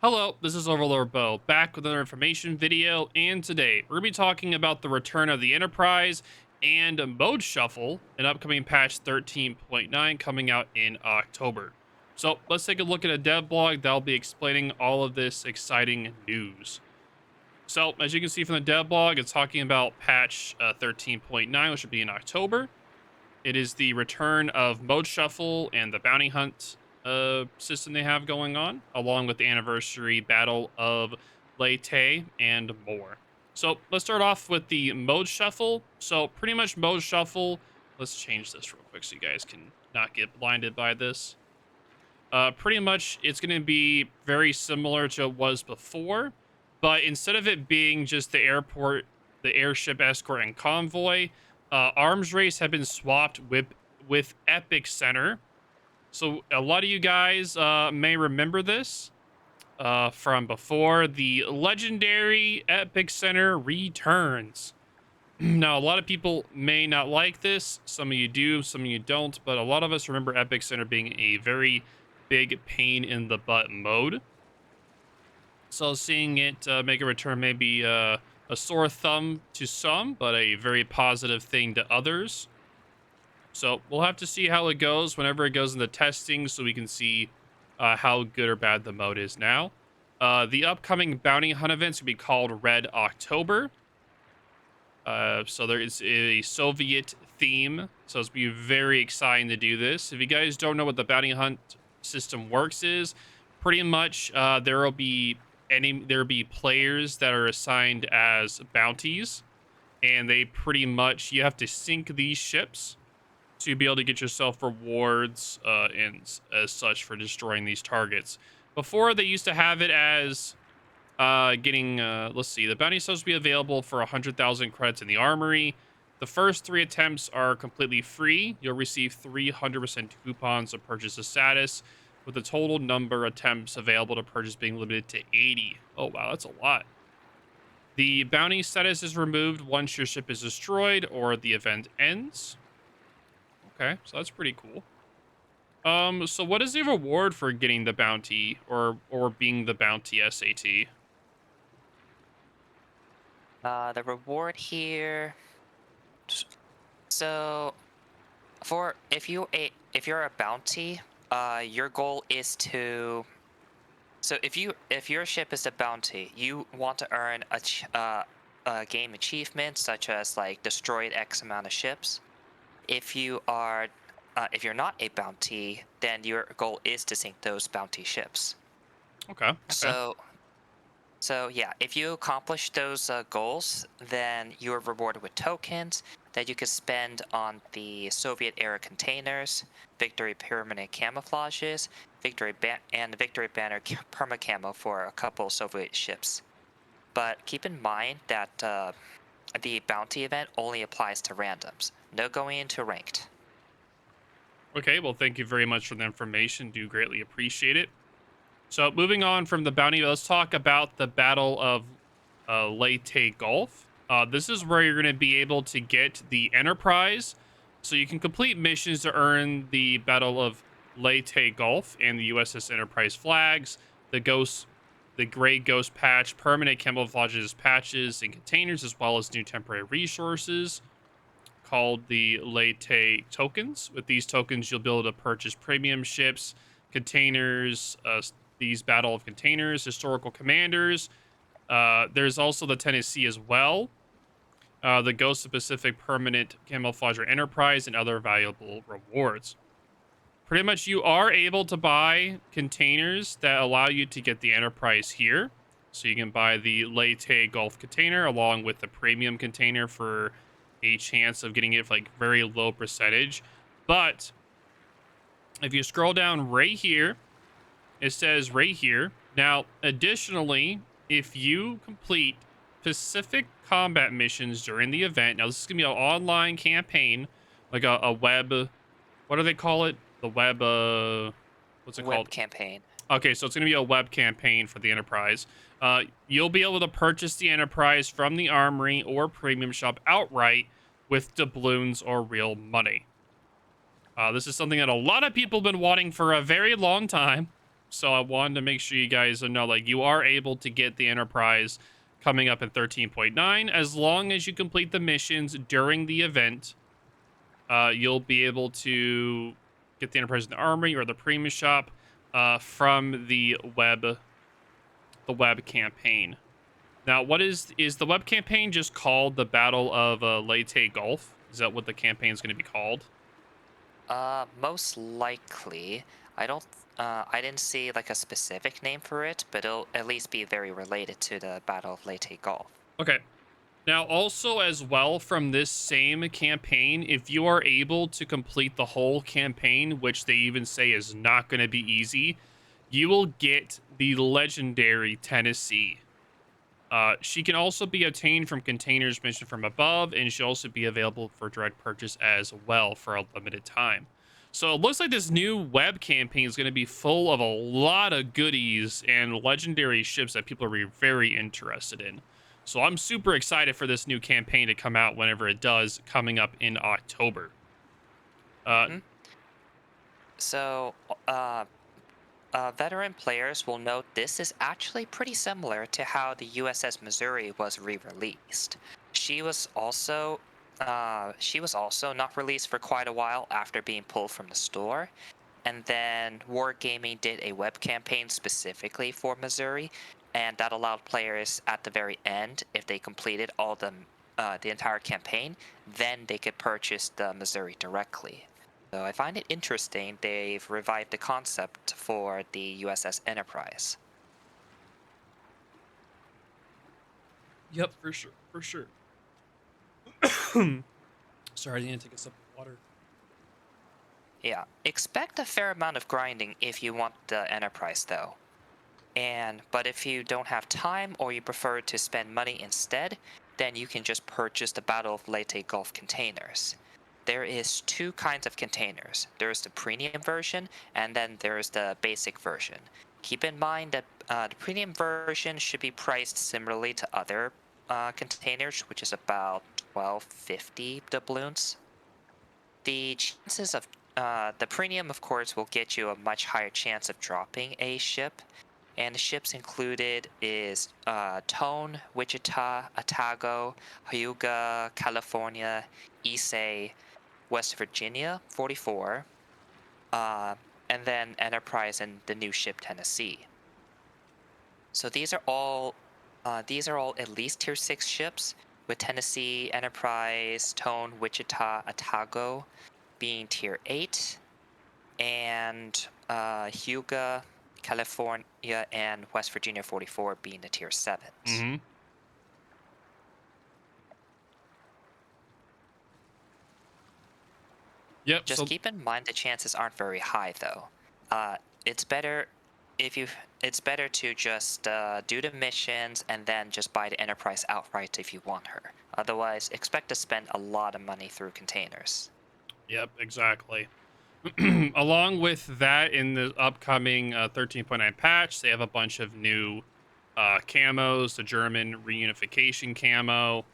Hello, this is Overlord Bo, back with another information video, and today we're going to be talking about the return of the Enterprise and Mode Shuffle, an upcoming patch 13.9 coming out in October. So let's take a look at a dev blog that'll be explaining all of this exciting news. So as you can see from the dev blog, it's talking about patch 13.9, which should be in October. It is the return of Mode Shuffle and the Bounty Hunt system they have going on, along with the anniversary battle of Leyte and more. So let's start off with the Mode Shuffle. So pretty much Mode Shuffle, let's change this real quick so you guys can not get blinded by this. Pretty much it's going to be very similar to what was before, but instead of it being just the airship escort and convoy, arms race have been swapped with Epic Center. So a lot of you guys may remember this from before. The legendary Epic Center returns. Now, a lot of people may not like this. Some of you do, some of you don't. But a lot of us remember Epic Center being a very big pain in the butt mode. So seeing it make a return may be a sore thumb to some, but a very positive thing to others. So we'll have to see how it goes whenever it goes into testing so we can see how good or bad the mode is now. The upcoming bounty hunt events will be called Red October. So there is a Soviet theme. So it's be very exciting to do this. If you guys don't know what the bounty hunt system works is, pretty much there will be players that are assigned as bounties, and they pretty much, you have to sink these ships to be able to get yourself rewards and as such for destroying these targets. Before, they used to have it as getting, let's see, the bounty is supposed to be available for 100,000 credits in the armory. The first 3 attempts are completely free. You'll receive 300% coupons to purchase a status, with the total number of attempts available to purchase being limited to 80. Oh, wow, that's a lot. The bounty status is removed once your ship is destroyed or the event ends. Okay, so that's pretty cool. So what is the reward for getting the bounty or being the bounty SAT? The reward here. So, for if you're a bounty, your goal is to. So if your ship is a bounty, you want to earn a game achievement such as like destroyed X amount of ships. If you're not a bounty, then your goal is to sink those bounty ships. Okay. So yeah, if you accomplish those goals, then you're rewarded with tokens that you can spend on the Soviet-era containers, Victory Permanent Camouflages, and the Victory Banner Permacamo for a couple Soviet ships. But keep in mind that the bounty event only applies to randoms, no going into ranked. Okay, well, thank you very much for the information. Do greatly appreciate it. So moving on from the bounty, let's talk about the Battle of Leyte Gulf. This is where you're going to be able to get the Enterprise. So you can complete missions to earn the Battle of Leyte Gulf and the USS Enterprise flags, the Gray Ghost patch, permanent camouflages patches and containers, as well as new temporary resources called the Leyte tokens. With these tokens, you'll be able to purchase premium ships, containers, these Battle of Containers, historical commanders. There's also the Tennessee as well, the Ghost of Pacific permanent camouflager Enterprise, and other valuable rewards. Pretty much you are able to buy containers that allow you to get the Enterprise here. So you can buy the Leyte Gulf container along with the premium container for a chance of getting it for like very low percentage. But if you scroll down right here, it says right here. Now, additionally, if you complete Pacific combat missions during the event, now this is going to be an online campaign, like a web, what do they call it? The web, what's it Web called? campaign. Okay, so it's going to be a web campaign for the Enterprise. You'll be able to purchase the Enterprise from the Armory or Premium Shop outright with doubloons or real money. This is something that a lot of people have been wanting for a very long time. So I wanted to make sure you guys know, like, you are able to get the Enterprise coming up in 13.9 as long as you complete the missions during the event. You'll be able to get the Enterprise in the Armory or the Premium Shop from the web campaign. Now, what is the web campaign just called the Battle of Leyte Gulf? Is that what the campaign is going to be called? Most likely. I didn't see like a specific name for it, but it'll at least be very related to the Battle of Leyte Gulf. Okay. Now, also as well from this same campaign, if you are able to complete the whole campaign, which they even say is not going to be easy, you will get the legendary Tennessee. She can also be obtained from containers mentioned from above, and she'll also be available for direct purchase as well for a limited time. So it looks like this new web campaign is going to be full of a lot of goodies and legendary ships that people are very interested in. So I'm super excited for this new campaign to come out whenever it does, coming up in October. Uh, Hmm. So, veteran players will note this is actually pretty similar to how the USS Missouri was re-released. She was also she was also not released for quite a while after being pulled from the store. And then Wargaming did a web campaign specifically for Missouri, and that allowed players at the very end, if they completed all the entire campaign, then they could purchase the Missouri directly. So I find it interesting they've revived the concept for the USS Enterprise. yep, for sure, for sure. Sorry, I need to take a sip of water. Yeah, expect a fair amount of grinding if you want the Enterprise though. But if you don't have time or you prefer to spend money instead, then you can just purchase the Battle of Leyte Gulf containers. There is two kinds of containers. There's the premium version and then there's the basic version. Keep in mind that the premium version should be priced similarly to other containers, which is about 1250 doubloons. The chances of the premium, of course, will get you a much higher chance of dropping a ship, and the ships included is Tone, Wichita, Otago, Hyuga, California, Issei, West Virginia, 44, uh, and then Enterprise and the new ship Tennessee. So these are all at least tier 6 ships, with Tennessee, Enterprise, Tone, Wichita, Otago being tier 8, and Hyuga, California, and West Virginia 44 being the tier 7s. Mm-hmm. Yep. Just So keep in mind the chances aren't very high though. It's better if you it's better to just do the missions and then just buy the Enterprise outright if you want her. Otherwise, expect to spend a lot of money through containers. yep, exactly. Along with that, in the upcoming 13.9 patch, they have a bunch of new camos, the German reunification camo,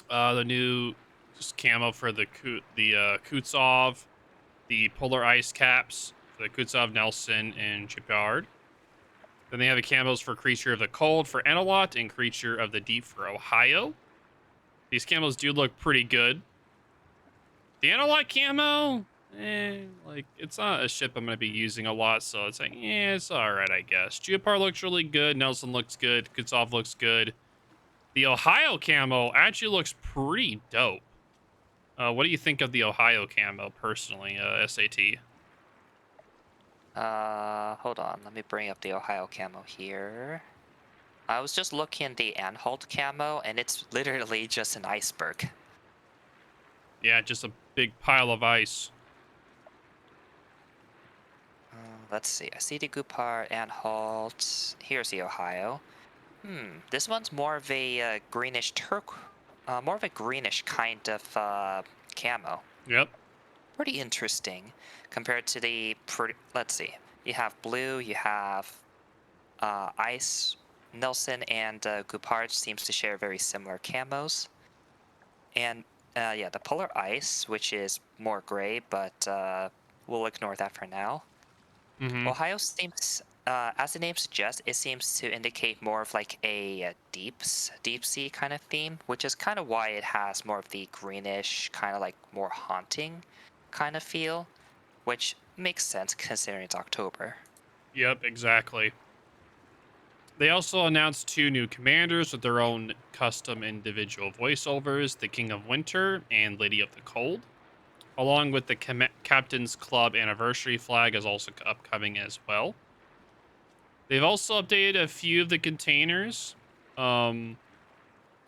the new just camo for the Kutsov, the polar ice caps for the Kutsov, Nelson, and Chipard. Then they have the camos for Creature of the Cold for Enelot and Creature of the Deep for Ohio. These camos do look pretty good. The Analog camo, like, it's not a ship I'm going to be using a lot, so it's like, it's all right, I guess. Geopar looks really good. Nelson looks good. Kutsov looks good. The Ohio camo actually looks pretty dope. What do you think of the Ohio camo, personally, SAT? Hold on, let me bring up the Ohio camo here. I was just looking at the Anhalt camo, and it's literally just an iceberg. Yeah, just a big pile of ice. Let's see. I see the Gupar, Anhalt. Here's the Ohio. This one's more of a more of a greenish kind of camo. Yep. Pretty interesting compared to let's see. You have blue, you have ice. Nelson and Gupard seems to share very similar camos. And yeah, the polar ice, which is more gray, but we'll ignore that for now. Mm-hmm. Ohio seems, as the name suggests, it seems to indicate more of like a deep sea kind of theme, which is kind of why it has more of the greenish, kind of like more haunting kind of feel, which makes sense considering it's October. Yep, exactly. They also announced 2 new commanders with their own custom individual voiceovers, the King of Winter and Lady of the Cold, along with the Captain's Club anniversary flag is also upcoming as well. They've also updated a few of the containers. Um,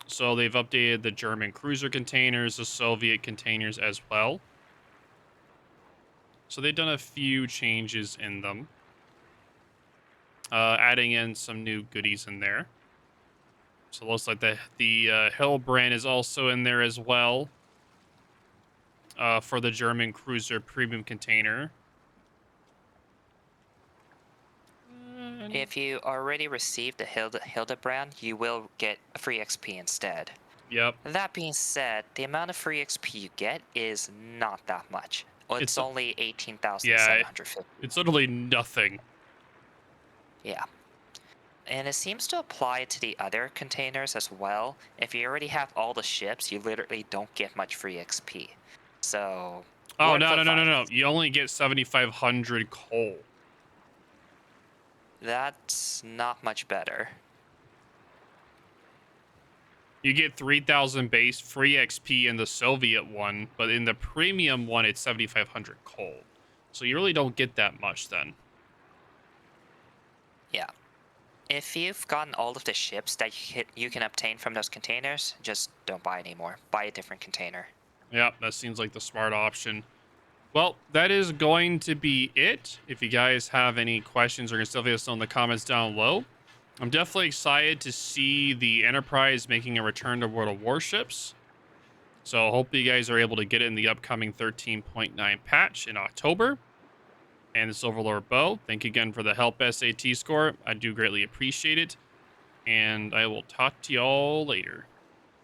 so they've updated the German cruiser containers, the Soviet containers as well. So they've done a few changes in them, adding in some new goodies in there. So it looks like the Hill brand is also in there as well, for the German cruiser premium container. And If you already received the Hildebrand, you will get a free XP instead. yep, That being said, the amount of free XP you get is not that much. Well, it's it's only yeah, 18,750. it's literally nothing. Yeah. And it seems to apply to the other containers as well. If you already have all the ships, you literally don't get much free XP. So, Oh word of no no no no advice, no! You only get 7,500 coal. that's not much better. You get 3,000 base free XP in the Soviet one, but in the premium one, it's 7,500 coal. So you really don't get that much then. Yeah. If you've gotten all of the ships that you can obtain from those containers, just don't buy anymore. Buy a different container. Yeah, that seems like the smart option. Well, that is going to be it. If you guys have any questions, or can still let us know in the comments down below. I'm definitely excited to see the Enterprise making a return to World of Warships. So hope you guys are able to get it in the upcoming 13.9 patch in October. And the Silverlord Bow, thank you again for the help SAT score. I do greatly appreciate it. And I will talk to y'all later.